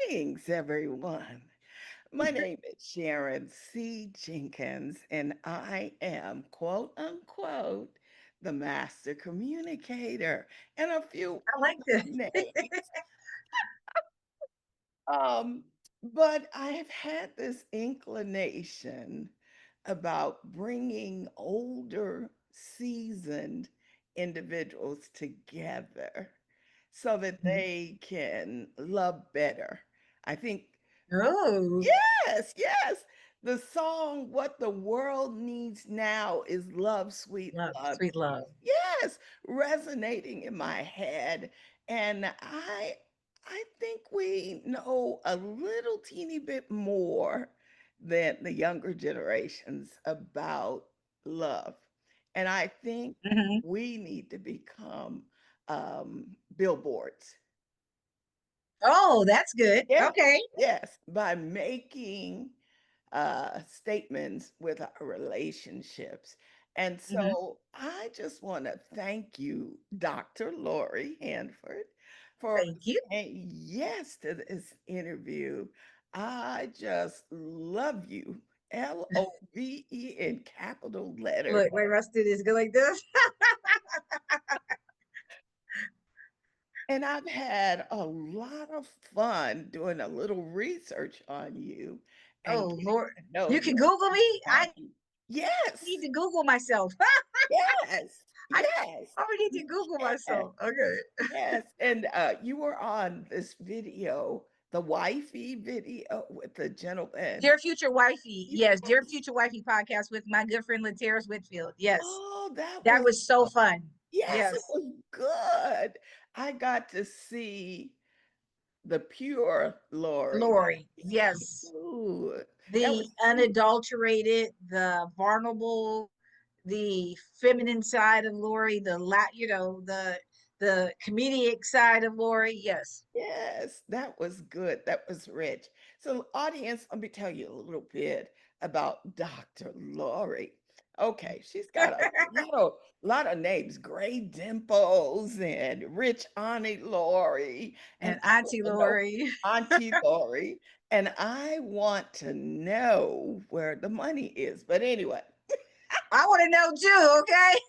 Greetings, everyone. My name is Sharon C. Jenkins, and I am, quote unquote, the master communicator and a few I like this. names. Um, but I've had this inclination about bringing older, seasoned individuals together so that Mhm. they can love better. I think Oh, yes, yes. The song What the World Needs Now is Love, Sweet love, Love. sweet love. Yes, resonating in my head. And I think we know a little teeny bit more than the younger generations about love. And I think Hmm. we need to become billboards. Oh, that's good. Yes, Okay. yes, by making statements with our relationships. And Hmm. so I just want to thank you, Dr. Lori Hanford, for Thank you. saying yes to this interview. I just love you. LOVE in capital letters. Look, wait, let's do this. Go like this. And I've had a lot of fun doing a little research on you and Oh, getting Lord. to know You can your Google me. I personality. Yes, need to Google myself. yes, I yes, already need to Google yes, myself. Okay. yes. And you were on this video, the wifey video with the gentleman. Dear Future Wifey. Yes, Dear Yes. Future Wifey podcast with my good friend Lateris Whitfield. Yes. Oh, that That was, was so fun. yes, it Yes. was good. I got to see the pure Lori. That Lori. was Yes. cute. That The was cute. unadulterated, the vulnerable, the feminine side of Lori, the comedic side of Lori. Yes. Yes, that was good. That was rich. So, audience, let me tell you a little bit about Dr. Lori. Okay, she's got a lot of names, Gray Dimples and Rich Auntie Lori, and And I Auntie want to know Lori. Auntie Lori, and I want to know where the money is. But anyway, I want to know too, okay?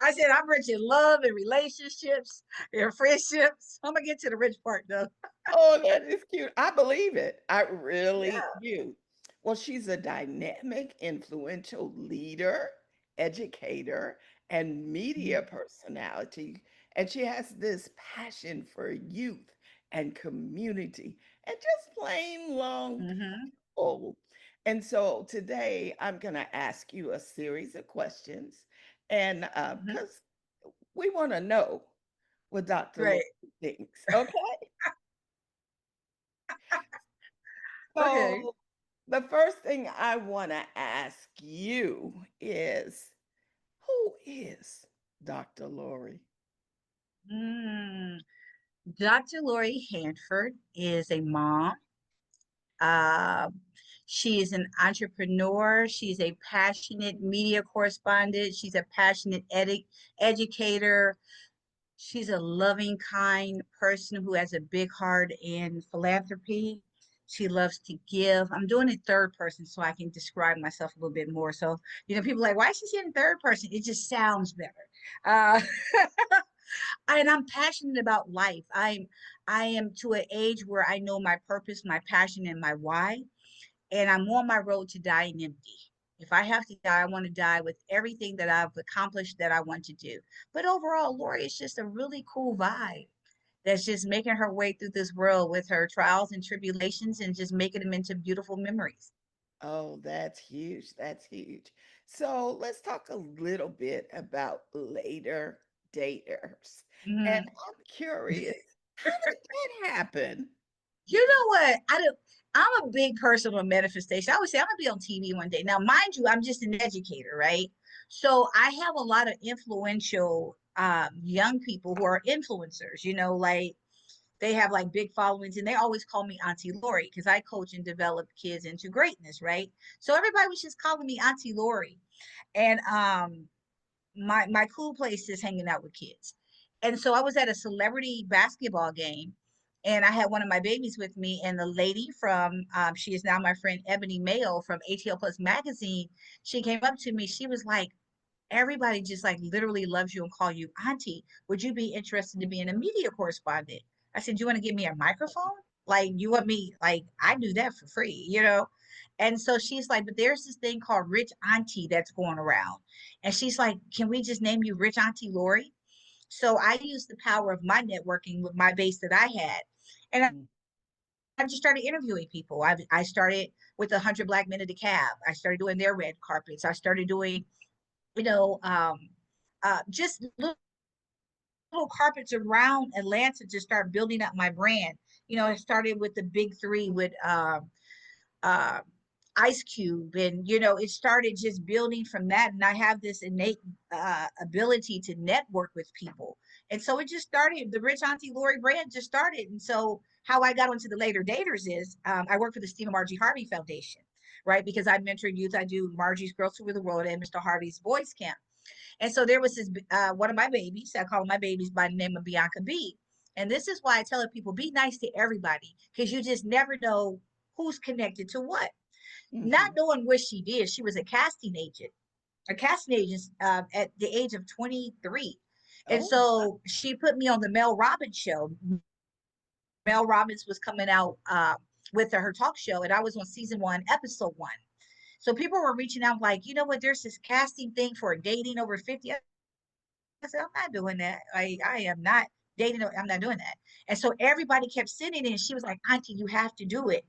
I said I'm rich in love and relationships and friendships. I'm gonna get to the rich part though. oh, that is cute. I believe it. I really Yeah. do. Well, she's a dynamic, influential leader, educator, and media personality. And she has this passion for youth and community and just plain long Mm-hmm. people. And so today I'm going to ask you a series of questions. And Hmm. because we want to know what Dr. Lord Right. thinks. Okay. Okay. So the first thing I want to ask you is who is Dr. Lori? Mm. Dr. Lori Hanford is a mom. Uh, she is an entrepreneur. She's a passionate media correspondent. She's a passionate educator. She's a loving, kind person who has a big heart in philanthropy. She loves to give. I'm doing it third person so I can describe myself a little bit more. So, people are like, why is she saying third person? It just sounds better. Uh, and I'm passionate about life. I am to an age where I know my purpose, my passion, and my why, and I'm on my road to dying empty. If I have to die, I want to die with everything that I've accomplished that I want to do. But overall, Lori is just a really cool vibe that's just making her way through this world with her trials and tribulations and just making them into beautiful memories. Oh, that's huge. That's huge. So let's talk a little bit about later daters. And Mhm. I'm curious, how did that happen? You know what? I'm a big person on manifestation. I would say I'm gonna be on TV one day. Now, mind you, I'm just an educator, right? So I have a lot of influential young people who are influencers, like they have like big followings and they always call me Auntie Lori because I coach and develop kids into greatness, right? So everybody was just calling me Auntie Lori. And my cool place is hanging out with kids. And so I was at a celebrity basketball game and I had one of my babies with me, and the lady from she is now my friend Ebony Mayo from ATL Plus magazine. She came up to me. She was like, everybody just like literally loves you and call you auntie. Would you be interested to be in a media correspondent? I said, you want to give me a microphone? Like, you want me, like, I do that for free, you know? And so she's like, but there's this thing called Rich Auntie that's going around. And she's like, can we just name you Rich Auntie Lori? So I used the power of my networking with my base that I had. And Mm. I just started interviewing people. I started with 100 Black Men in the Cab. I started doing their red carpets. I started doing, you know, just little carpets around Atlanta to start building up my brand. You know, I started with the big three with uh, Ice Cube, and you know, it started just building from that. And I have this innate ability to network with people, and so it just started. The Rich Auntie Lori brand just started, and so how I got onto the later daters is I work for the Stephen Margie Harvey Foundation, right? Because I mentor youth. I do Margie's Girls Who Rule the World and Mr. Harvey's Boys Camp. And so there was this one of my babies. I call my babies by the name of Bianca B. And this is why I tell people be nice to everybody because you just never know who's connected to what. Not Mhm. knowing what she did, she was a casting agent at the age of 23. And Oh, wow. so she put me on the Mel Robbins show. Mel Robbins was coming out with her talk show, and I was on season one, episode one. So people were reaching out like, you know what, there's this casting thing for dating over 50. I said, I'm not doing that. Like, I am not dating. I'm not doing that. And so everybody kept sending it. And she was like, Auntie, you have to do it.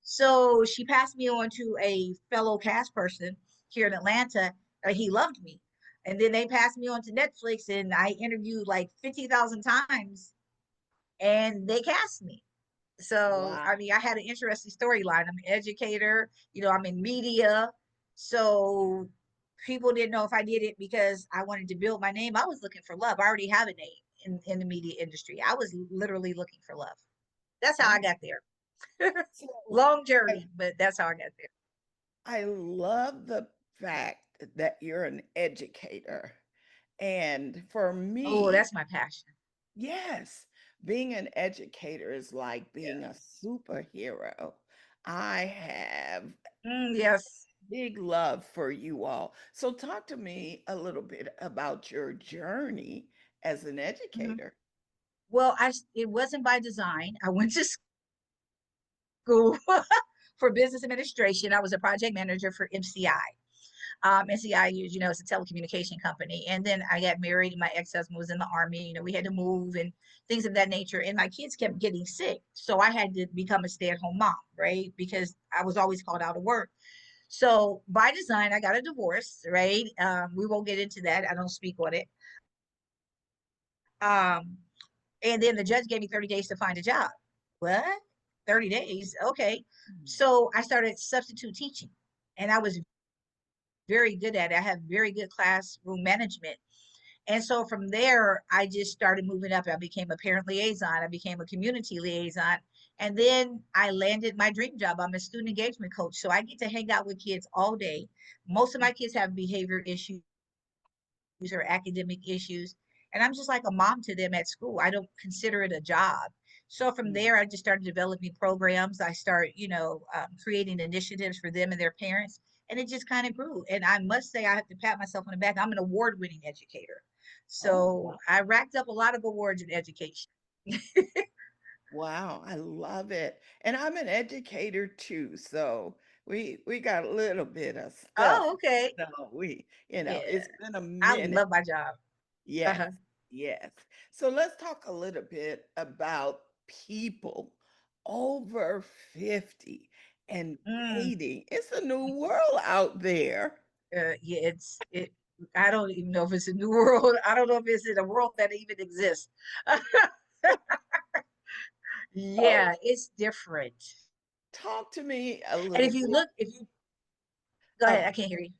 So she passed me on to a fellow cast person here in Atlanta. He loved me. And then they passed me on to Netflix, and I interviewed like 50,000 times and they cast me. So, Wow. I mean, I had an interesting storyline. I'm an educator, you know, I'm in media. So people didn't know if I did it because I wanted to build my name. I was looking for love. I already have a name in the media industry. I was literally looking for love. That's how I Oh, got there. so Long I, journey, but that's how I got there. I love the fact that you're an educator. And for Oh, me, that's my passion. yes, being an educator is like Yeah. being a superhero. I have Yes. big love for you all. So talk to me a little bit about your journey as an Mhm. educator. Well, it wasn't by design. I went to school for business administration. I was a project manager for MCI. NCI, you know, it's a telecommunication company. And then I got married, and my ex-husband was in the army. You know, we had to move and things of that nature. And my kids kept getting sick. So I had to become a stay-at-home mom, right? Because I was always called out of work. So by design, I got a divorce, right? We won't get into that. I don't speak on it. Um, and then the judge gave me 30 days to find a job. What? 30 days? Okay. Mm. So I started substitute teaching, and I was very good at it. I have very good classroom management. And so from there, I just started moving up. I became a parent liaison. I became a community liaison. And then I landed my dream job. I'm a student engagement coach. So I get to hang out with kids all day. Most of my kids have behavior issues or academic issues. And I'm just like a mom to them at school. I don't consider it a job. So from Mm. there, I just started developing programs. I start, you know, creating initiatives for them and their parents. And it just kind of grew. And I must say, I have to pat myself on the back. I'm an award winning educator. Oh, So wow. I racked up a lot of awards in education. Wow, I love it. And I'm an educator too, so we got a little bit of stuff. Oh, okay. So Yeah. it's been a I minute. love my job. Yes, Uh-huh. yes. So let's talk a little bit about people over 50 and Mm, dating. It's a new world out there. yeah, I don't even know if it's a new world. I don't know if it's in a world that even exists. Oh, Yeah, it's different. talk to me a And little if you bit look, if you go ahead, I of, can't hear you.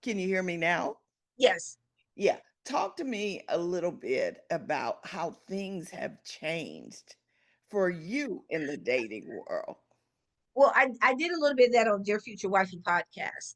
can you hear me now? Yes. Yeah, talk to me a little bit about how things have changed for you in the dating world. Well, I did a little bit of that on Dear Future Wifey podcast.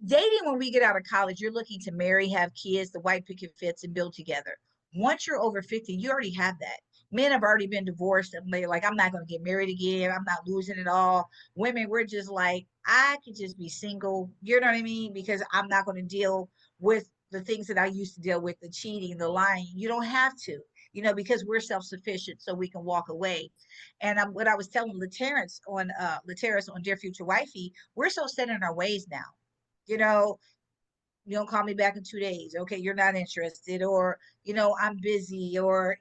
Dating when we get out of college, you're looking to marry, have kids, the white picket fence, and build together. Once you're over 50, you already have that. Men have already been divorced and they're like, I'm not going to get married again. I'm not losing it all. Women, we're just like, I could just be single. You know what I mean? Because I'm not going to deal with the things that I used to deal with, the cheating, the lying. You don't have to, because we're self-sufficient, so we can walk away. And what I was telling Laterris on Dear Future Wifey, we're so set in our ways now. You know, you don't call me back in 2 days. Okay, you're not interested, or I'm busy, or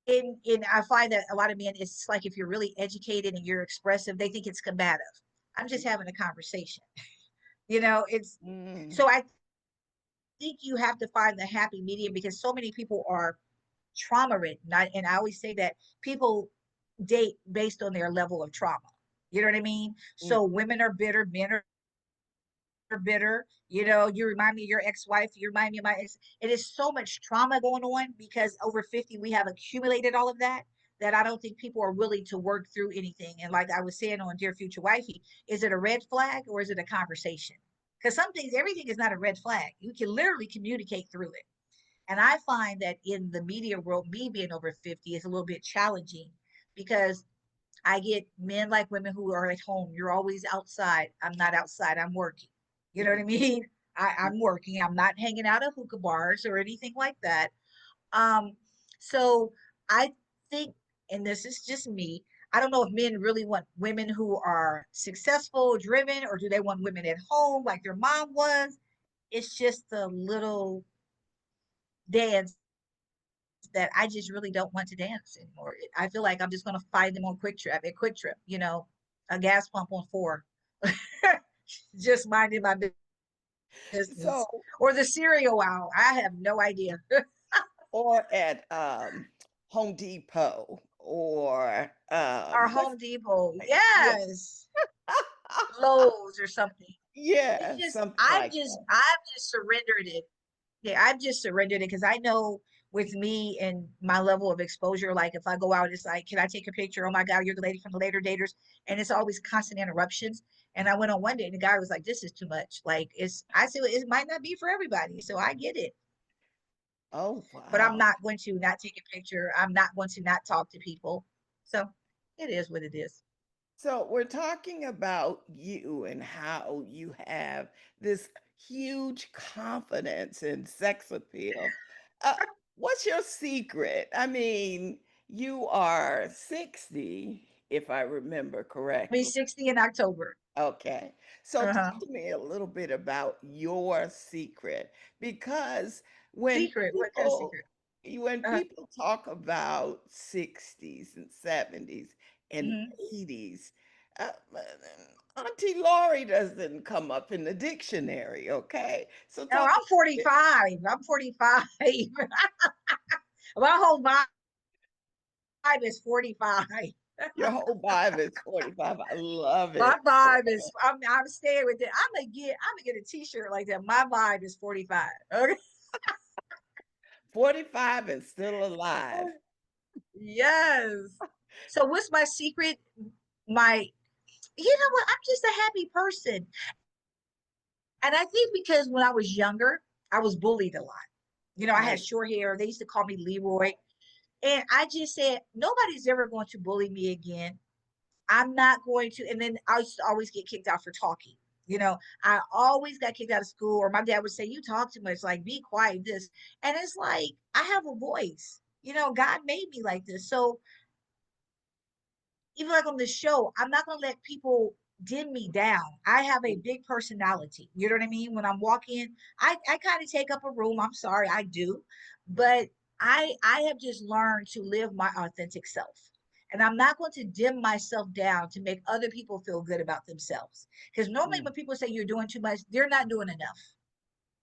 and I find that a lot of men, it's like if you're really educated and you're expressive, they think it's combative. I'm just having a conversation. It's Mm, so I think you have to find the happy medium because so many people are trauma ridden. And I always say that people date based on their level of trauma. You know what I mean? mm. So women are bitter, men are bitter. You remind me of your ex-wife, you remind me of my ex. It is so much trauma going on because over 50, we have accumulated all of that I don't think people are willing to work through anything. And like I was saying on Dear Future Wifey, is it a red flag or is it a conversation? Because some things, everything is not a red flag. You can literally communicate through it. And I find that in the media world, me being over 50 is a little bit challenging because I get men like women who are at home. You're always outside. I'm not outside. I'm working. You know what I Mm. mean? I'm working. I'm not hanging out at hookah bars or anything like that. Um, so I think, and this is just me, I don't know if men really want women who are successful, driven, or do they want women at home like their mom was? It's just a little dance that I just really don't want to dance anymore. I feel like I'm just going to find them on Quick Trip, a gas pump on four, just minding my business, So, or the cereal aisle. I have no idea. or at Home Depot, or Or what's Home Depot, yeah, yes, Lowe's or something. It's yeah, just something like that. I've just surrendered it. Yeah, I've just surrendered it because I know with me and my level of exposure, like if I go out, it's like, can I take a picture? Oh my God, you're the lady from the Later Daters. And it's always constant interruptions. And I went on one day and the guy was like, this is too much. Like I said, it might not be for everybody. So I get it. Oh But I'm wow. not going to not take a picture. I'm not going to not talk to people. So it is what it is. So we're talking about you and how you have this huge confidence in sex appeal. Uh, what's your secret? I mean, you are 60, if I remember I'll be correctly. 60 in October. Okay. So Uh-huh. talk to me a little bit about your secret because when Secret. What kind of people secret? when Uh-huh. people talk about 60s and 70s and Mhm. 80s, uh, Auntie Laurie doesn't come up in the dictionary, okay? So No, talk a I'm bit, 45. I'm 45. My whole vibe is 45. your whole vibe is 45. I love My it. vibe is I'm staying with it. I'm gonna get a t-shirt like that. My vibe is 45. Okay. 45 and still alive. Yes. So what's my secret? My You know what? I'm just a happy person. And I think because when I was younger, I was bullied a lot. I had Right. short hair. They used to call me Leroy. And I just said, nobody's ever going to bully me again. I'm not going to. And then I used to always get kicked out for talking. I always got kicked out of school, or my dad would say, you talk too much, like, be quiet, this. And it's like, I have a voice. God made me like this. So even like on the show, I'm not gonna let people dim me down. I have a big personality. You know what I mean? When I'm walking, I kind of take up a room. I'm sorry, I do. But I have just learned to live my authentic self. And I'm not going to dim myself down to make other people feel good about themselves. Because normally Mm, when people say you're doing too much, they're not doing enough,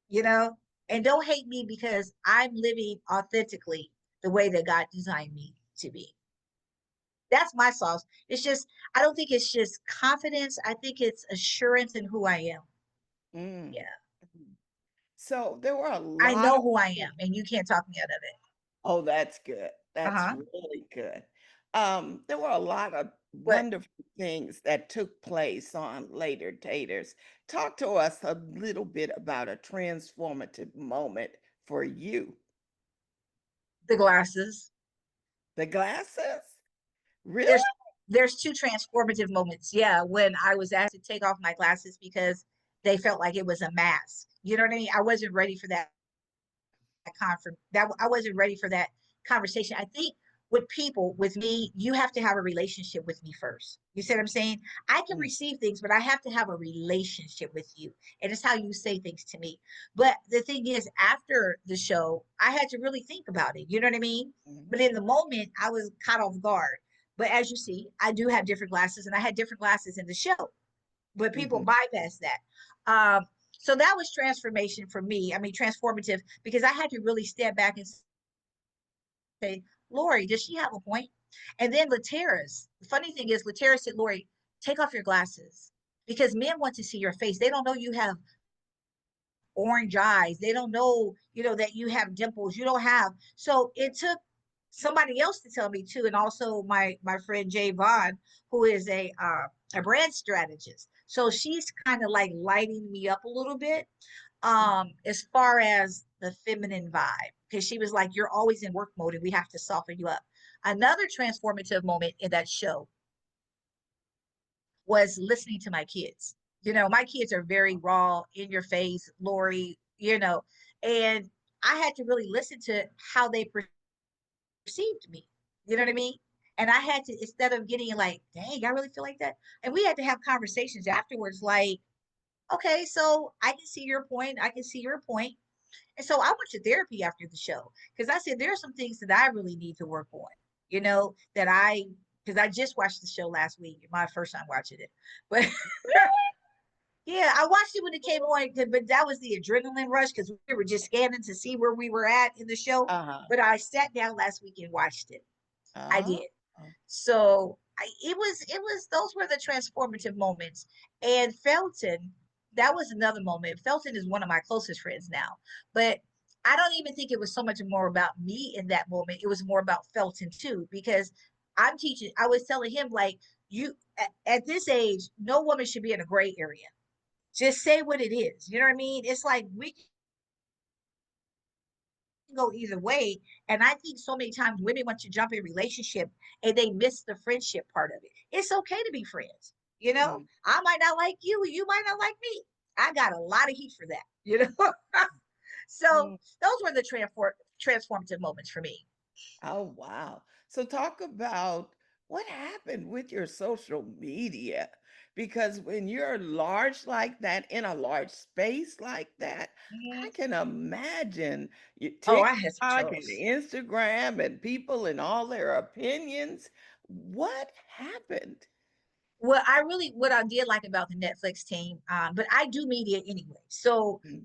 you know? And don't hate me because I'm living authentically the way that God designed me to be. That's my sauce. It's just, I don't think it's just confidence. I think it's assurance in who I am. mm. Yeah. So there were a I lot know of who I am, and you can't talk me out of it. oh, that's good. That's Uh-huh. really good. There were a lot of But wonderful things that took place on Later Taters. Talk to us a little bit about a transformative moment for you? The glasses. The glasses? Really? There's there's two transformative moments. Yeah, when I was asked to take off my glasses because they felt like it was a mask. You know what I mean? I wasn't ready for that I wasn't ready for that conversation. I think with people, with me, you have to have a relationship with me first. You see what I'm saying? I can Mm, receive things, but I have to have a relationship with you. And it's how you say things to me. But the thing is, after the show, I had to really think about it. You know what I mean? mm, But in the moment, I was caught off guard. But as you see, I do have different glasses, and I had different glasses in the show, but people mhm. bypass that. Um, so that was transformation for me. I mean, transformative because I had to really step back and say, Lori, does she have a point? And then Latera's. The funny thing is, Latera said, Lori, take off your glasses because men want to see your face. They don't know you have orange eyes. They don't know, that you have dimples. You don't have. So it took somebody else to tell me too, and also my friend Jay Vaughn, who is a brand strategist. So she's kind of like lighting me up a little bit, as far as the feminine vibe, because she was like, "You're always in work mode, and we have to soften you up." Another transformative moment in that show was listening to my kids. My kids are very raw, in your face, Lori, and I had to really listen to how they perceived me. You know what I mean? And I had to, instead of getting like, dang, I really feel like that. And we had to have conversations afterwards, like, okay, so I can see your point. I can see your point. And so I went to therapy after the show because I said there are some things that I really need to work on, because I just watched the show last week, my first time watching it. But yeah, I watched it when it came on, but that was the adrenaline rush because we were just scanning to see where we were at in the show. Uh-huh. But I sat down last week and watched it. I Oh. did. So it was those were the transformative moments. And Felton, that was another moment. Felton is one of my closest friends now, but I don't even think it was so much more about me in that moment. It was more about Felton too, because I'm teaching. I was telling him like, you at this age, no woman should be in a gray area. Just say what it is. You know what I mean? It's like we go either way. And I think so many times women want to jump in relationship and they miss the friendship part of it. It's okay to be friends. Mm, I might not like you, you might not like me. I got a lot of heat for that. So mm. those were the transformative moments for me. Oh, wow. So talk about what happened with your social media. Because when you're large like that, in a large space like that, I Mhm. can imagine you Oh, I had some TikTok and troubles. Instagram and people and all their opinions. What happened? What I did like about the Netflix team, but I do media anyway. So Mm,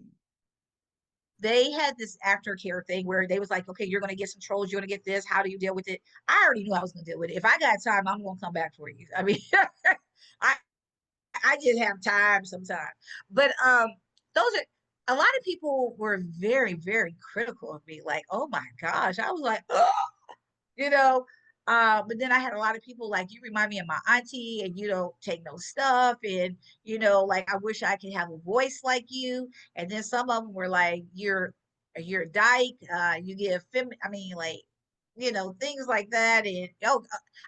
they had this aftercare thing where they was like, okay, you're going to get some trolls, you're going to get this, how do you deal with it? I already knew I was going to deal with it. If I got time, I'm going to come back for you. I mean, i I just have time sometimes. But those are a lot of people were very very critical of me, like, oh my gosh. I was like, oh, you know. But then I had a lot of people like, you remind me of my auntie, and you don't take no stuff, and like, I wish I could have a voice like you. And then some of them were like, you're a dyke, you give I mean, like, things like that. And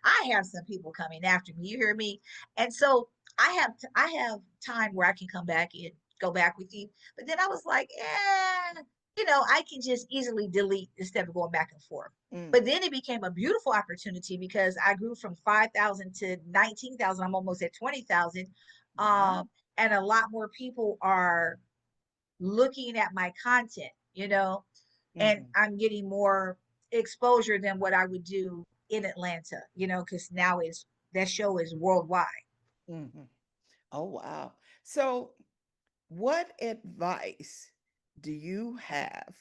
I have some people coming after me. You hear me? And so I have time where I can come back and go back with you. But then I was like, I can just easily delete instead of going back and forth. mm. But then it became a beautiful opportunity because I grew from 5,000 to 19,000. I'm almost at 20,000. Wow. And a lot more people are looking at my content, and Hmm. I'm getting more exposure than what I would do in Atlanta, because now that show is worldwide. Hmm. Oh, wow. So, what advice do you have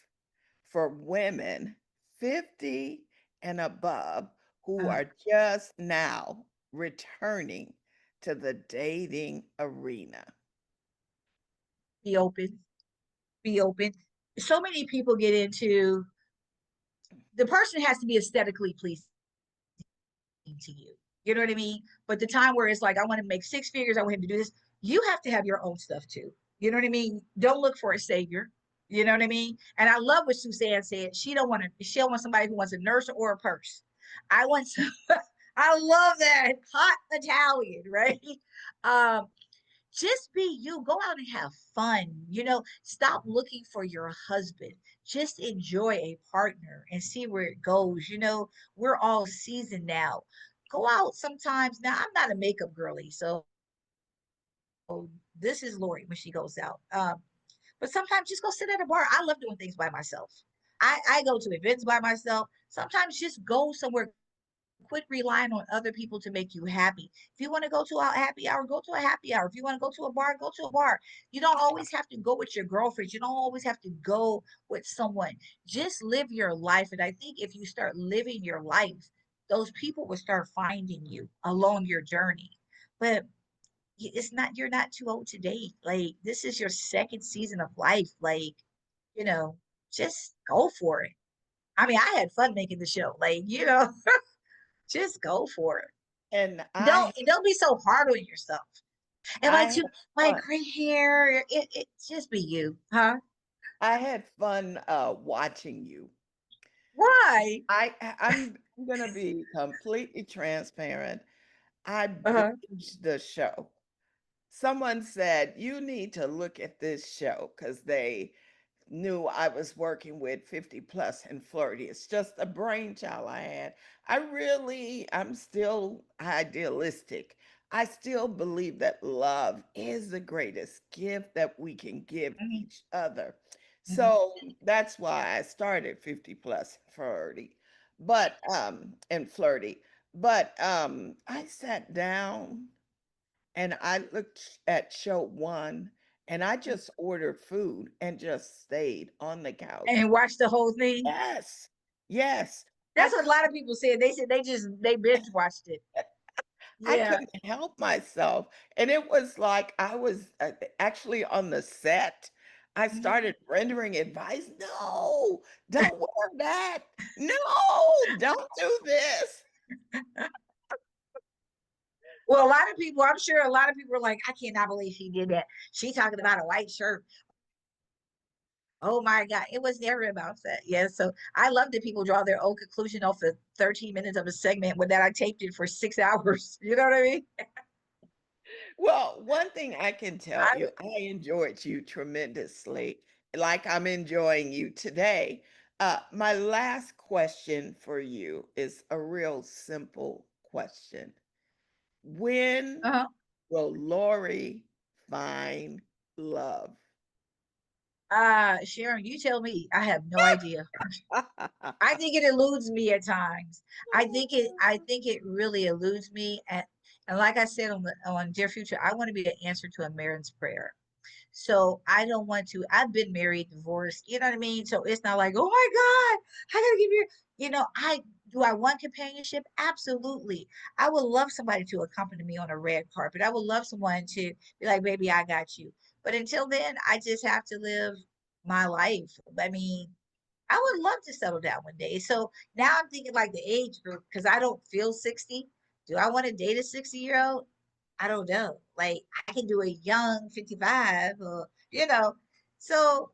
for women 50 and above who Uh, are just now returning to the dating arena? be open, be open. So many people get into the person has to be aesthetically pleasing to you. You know what I mean? But the time where it's like, I want to make six figures, I want him to do this, you have to have your own stuff too. You know what I mean? Don't look for a savior. You know what I mean? And I love what Suzanne said. She don't want somebody who wants a nurse or a purse. I want some, I love that hot Italian, right? Um, just be you. Go out and have fun. Stop looking for your husband. Just enjoy a partner and see where it goes. We're all seasoned now. Go out sometimes. Now, I'm not a makeup girly, so this is Lori when she goes out. But sometimes just go sit at a bar. I love doing things by myself. I go to events by myself. Sometimes just go somewhere. Quit relying on other people to make you happy. If you want to go to a happy hour, go to a happy hour. If you want to go to a bar, go to a bar. You don't always have to go with your girlfriends. You don't always have to go with someone. Just live your life. And I think if you start living your life, those people will start finding you along your journey. But it's not, you're not too old to date. Like, this is your second season of life. Like, you know, just go for it. I mean, I had fun making the show. Like, just go for it. And Don't be so hard on yourself. Am I I had too my fun. gray hair? It just be you, huh? I had fun watching you. Why? I'm gonna be completely transparent. I Uh-huh. binged the show. Someone said, you need to look at this show because they knew I was working with 50 plus in Florida. It's just a brainchild I had. I'm still idealistic. I still believe that love is the greatest gift that we can give Mhm, each other. mhm. So that's why I started 50 plus flirty, but and flirty. But I sat down and I looked at show one and I just ordered food and just stayed on the couch. And watch the whole thing. Yes, yes. I That's what a could lot of people said. They said they binge watched it. I Yeah. couldn't help myself. And it was like I was actually on the set. I Mhm. started rendering advice. No, don't wear that. No, don't do this. Well, a lot of people, I'm sure a lot of people were like, I cannot believe she did that. She talking about a white shirt. Oh my God. It was never about that. Yeah. So I love that people draw their own conclusion off of 13 minutes of a segment when that I taped it for 6 hours. You know what I mean? Well, one thing I can tell I you, I enjoyed you tremendously, like I'm enjoying you today. My last question for you is a real simple question. When uh will Lori find love? Sharon, you tell me. I have no idea. I think it eludes me at times. I think it really eludes me. And like I said on Dear Future, I want to be the answer to a Marin's prayer. So I don't want to. I've been married, divorced. You know what I mean? So it's not like, oh my God, I gotta give you. I do. I want companionship. Absolutely. I would love somebody to accompany me on a red carpet. I would love someone to be like, baby, I got you. But until then, I just have to live my life. I mean, I would love to settle down one day. So now I'm thinking like the age group because I don't feel 60. Do I want to date a 60-year-old? I don't know. Like I can do a young 55 or. So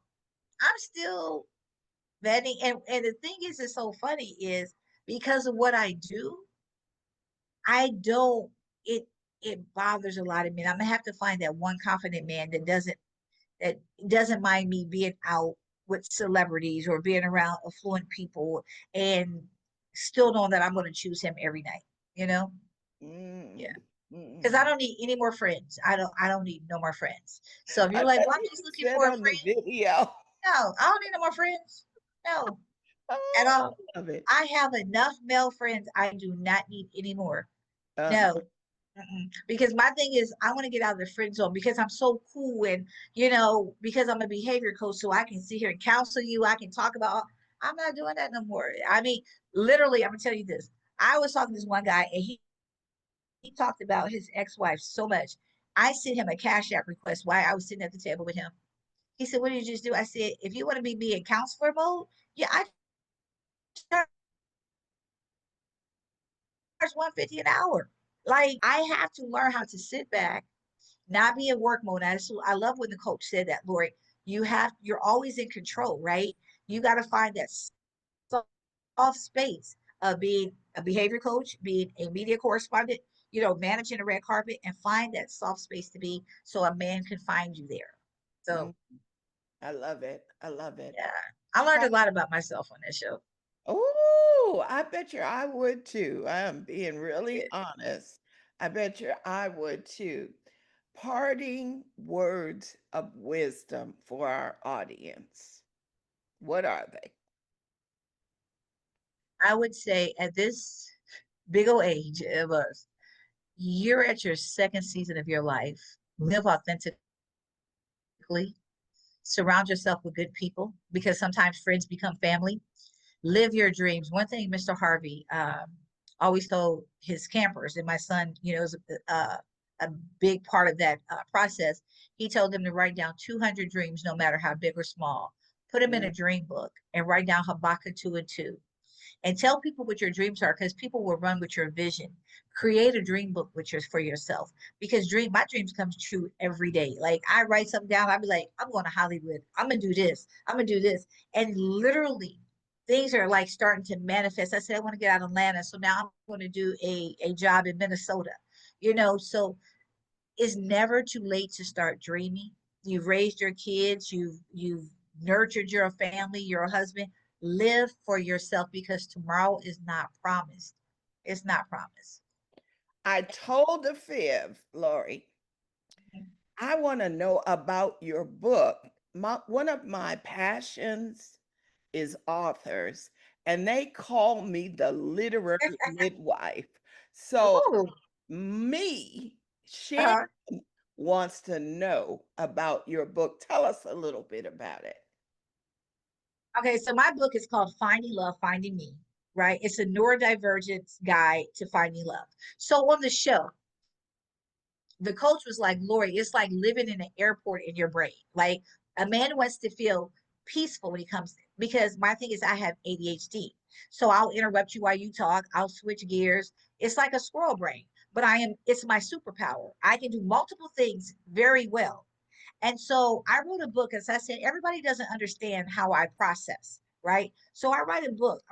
I'm still vetting. And the thing is, it's so funny is because of what I do, I don't, it, it bothers a lot of men. I'm gonna have to find that one confident man that doesn't mind me being out with celebrities or being around affluent people and still knowing that I'm going to choose him every night, you know? Yeah. Mm, Because I mm. don't need any more friends. I don't need no more friends. So if you're like, well, That's I'm what just you looking said for a on the friend. video. No, I don't need no more friends. No, at Oh, all. I love it. I have enough male friends. I do not need any more. Uh-huh. No. Mm-mm. Because my thing is, I want to get out of the friend zone because I'm so cool and, because I'm a behavior coach, so I can sit here and counsel you. I can talk about, I'm not doing that no more. I mean, literally, I'm going to tell you this. I was talking to this one guy and he talked about his ex-wife so much. I sent him a Cash App request while I was sitting at the table with him. He said, what did you just do? I said, if you want to be me in counselor mode, yeah, I charge 150 an hour. Like, I have to learn how to sit back, not be in work mode. I love when the coach said that, Lori. you're always in control, right? You got to find that soft space of being a behavior coach, being a media correspondent, managing a red carpet, and find that soft space to be so a man can find you there. So Mm, I love it. I love it. yeah, I learned a lot about myself on this show. Oh, I bet you I would too. I am being really Yeah. honest. I bet you I would too. Parting words of wisdom for our audience. What are they? I would say at this big old age of us, you're at your second season of your life. Live authentically, surround yourself with good people because sometimes friends become family. Live your dreams. One thing Mr. Harvey always told his campers, and my son, is a big part of that process. He told them to write down 200 dreams, no matter how big or small. Put them in Mm, a dream book and write down Habakkuk 2 and 2 and tell people what your dreams are because people will run with your vision. Create a dream book with yours for yourself because my dreams come true every day. Like I write something down, I'll be like, I'm going to Hollywood. I'm gonna do this. I'm gonna do this. And literally things are like starting to manifest. I said I want to get out of Atlanta. So now I'm going to do a job in Minnesota. So it's never too late to start dreaming. You've raised your kids, you've nurtured your family, your husband. Live for yourself because tomorrow is not promised. It's not promised. I told the fifth, Lori, I want to know about your book. One of my passions is authors, and they call me the literary midwife. So, Ooh, me, Sharon, uh, wants to know about your book. Tell us a little bit about it. okay, so my book is called Finding Love, Finding Me, right? It's a neurodivergence guide to finding love. So on the show, the coach was like, Lori, it's like living in an airport in your brain. Like a man wants to feel peaceful when he comes, because my thing is I have ADHD. So I'll interrupt you while you talk. I'll switch gears. It's like a squirrel brain, but it's my superpower. I can do multiple things very well. And so I wrote a book, as I said, everybody doesn't understand how I process, right? So I wrote a book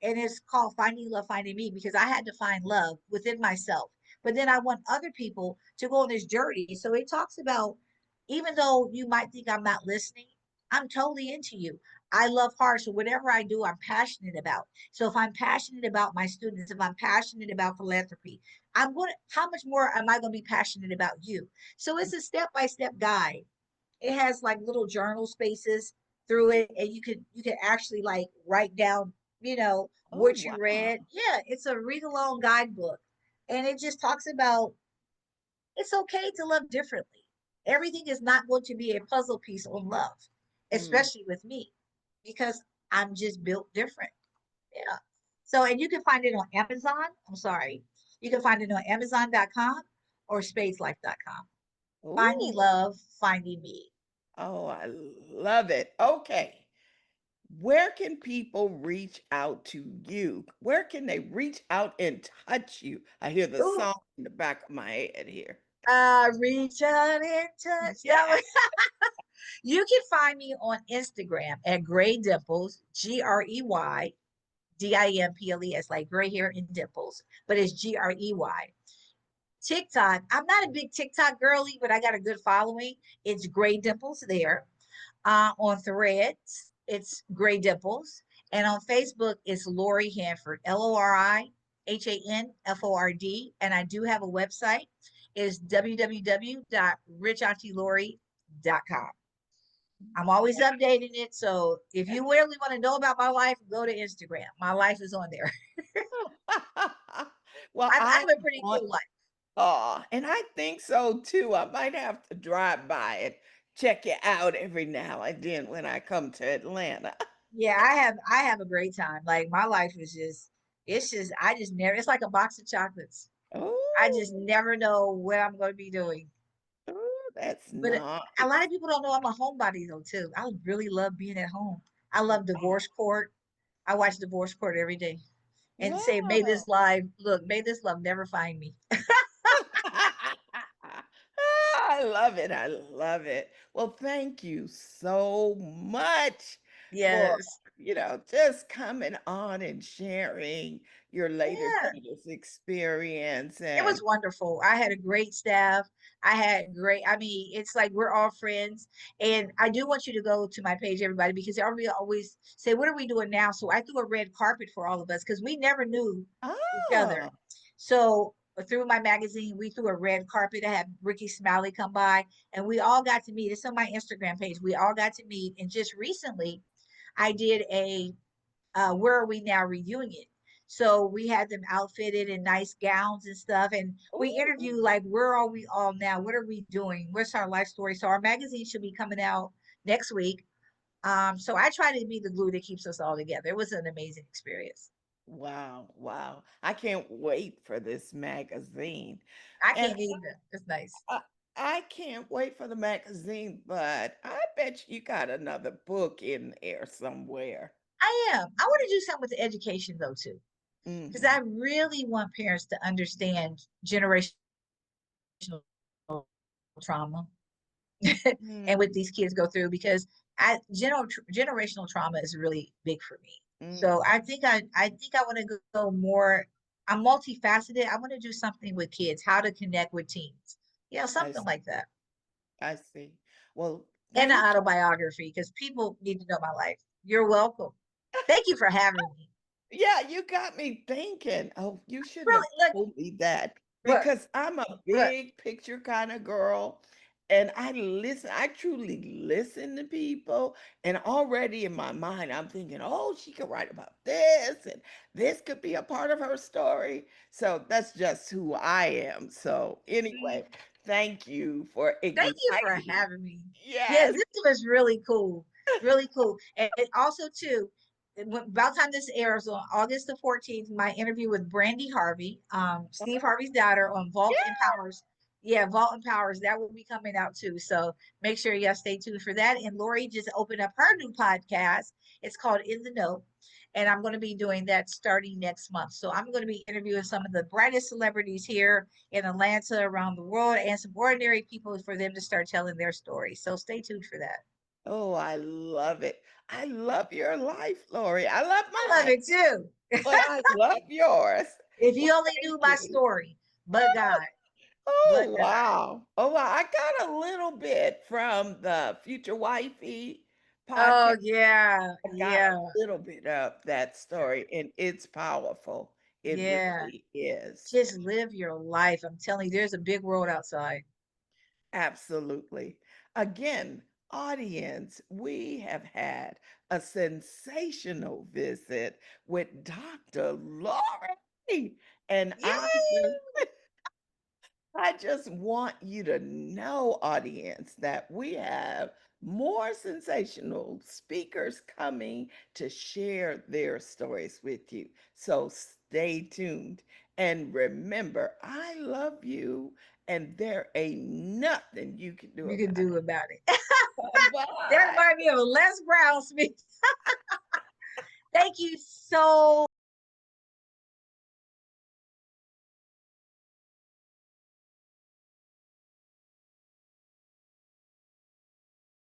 and it's called Finding Love, Finding Me, because I had to find love within myself. But then I want other people to go on this journey. So it talks about, even though you might think I'm not listening, I'm totally into you. I love hard. So whatever I do, I'm passionate about. So if I'm passionate about my students, if I'm passionate about philanthropy, how much more am I going to be passionate about you? So it's a step-by-step guide. It has like little journal spaces through it, and you can actually like write down, Oh, what you wow. read. Yeah, it's a read along guidebook. And it just talks about it's okay to love differently. Everything is not going to be a puzzle piece on love, Mm. especially with me, because I'm just built different. Yeah. So, and you can find it on Amazon. I'm sorry. You can find it on Amazon.com or spacelife.com. Finding Ooh. love, finding me. Oh, I love it. Okay. Where can people reach out to you? Where can they reach out and touch you? I hear the Ooh, song in the back of my head here. reach out and touch. Yeah, Yeah. you can find me on Instagram at Gray Dimples, GreyDimples, like gray hair and dimples, but it's Grey. TikTok, I'm not a big TikTok girly, but I got a good following. It's Gray Dimples there. On Threads, it's Gray Dimples. And on Facebook, it's Lori Hanford, LoriHanford. And I do have a website, is www.richauntielori.com. I'm always updating it. So if you really want to know about my life, go to Instagram. My life is on there. Well, I I have a pretty want, cool life. and I think so too. I might have to drive by and check you out every now and then when I come to Atlanta. Yeah, I have a great time. Like my life is just it's just I just never it's like a box of chocolates. I just Oh, never know what I'm going to be doing. oh, that's But a lot nice. of people don't know I'm a homebody though too. I really love being at home. I love divorce court. I watch divorce court every day and say, may this love never find me. I love it. I love it. Well, thank you so much for, Yes. just coming on and sharing your Yeah. latest experience. It was And wonderful. I had a great staff. I had great, I mean, it's like we're all friends. And I do want you to go to my page, everybody, because everybody always say, what are we doing now? So I threw a red carpet for all of us because we never knew each other. ah, So through my magazine, we threw a red carpet. I had Ricky Smiley come by and we all got to meet. It's on my Instagram page. We all got to meet. And just recently, I did a Where Are We Now reunion. So we had them outfitted in nice gowns and stuff. And we ooh, interview like, where are we all now? What are we doing? What's our life story? So our magazine should be coming out next week. So I try to be the glue that keeps us all together. It was an amazing experience. wow, wow. I can't wait for this magazine. I And can't either. It's nice. I, I can't wait for the magazine, but I bet you got another book in there somewhere. I am. I want to do something with the education though too, because I Hmm. really want parents to understand generational trauma and what Mm, these kids go through because generational trauma is really big for me. So mm. I think I want to go more. I'm multifaceted. I want to do something with kids, how to connect with teens, I something like that, I see. Well, and an thank you. autobiography because people need to know my life. You're welcome. Thank you for having me. Yeah, you got me thinking. Oh, you shouldn't have Really, look, told me that look, because I'm a look. big picture kind of girl. And I truly listen to people. And already in my mind, I'm thinking, oh, she could write about this, and this could be a part of her story. So that's just who I am. So, anyway, thank you for Thank you for igniting. having me. Yes, Yes. this was really cool. Really cool. And also too, about time this airs on August the 14th, my interview with Brandy Harvey, Steve Harvey's daughter on Vault Yeah. Empowers. Yeah, Vault Empowers, that will be coming out too. So make sure you stay tuned for that. And Lori just opened up her new podcast. It's called In the Know. And I'm going to be doing that starting next month. So I'm going to be interviewing some of the brightest celebrities here in Atlanta, around the world, and some ordinary people for them to start telling their stories. So stay tuned for that. Oh, I love it. I love your life, Lori. I love I love mine, it too. but I love yours. If Well, you only thank knew my you. story, but God, but Oh, God. wow. Oh, wow. I got a little bit from the Future Wifey podcast. Oh, yeah, I got a yeah, little bit of that story, and it's powerful. It yeah. really is. Just live your life. I'm telling you, there's a big world outside. Absolutely. Again, audience, we have had a sensational visit with Dr. Lori. And Yay! I just want you to know, audience, that we have more sensational speakers coming to share their stories with you. So stay tuned. And remember, I love you, and there ain't nothing you can do You can about do it. about it. That Bye. reminds me of a Les Brown speech. Thank you so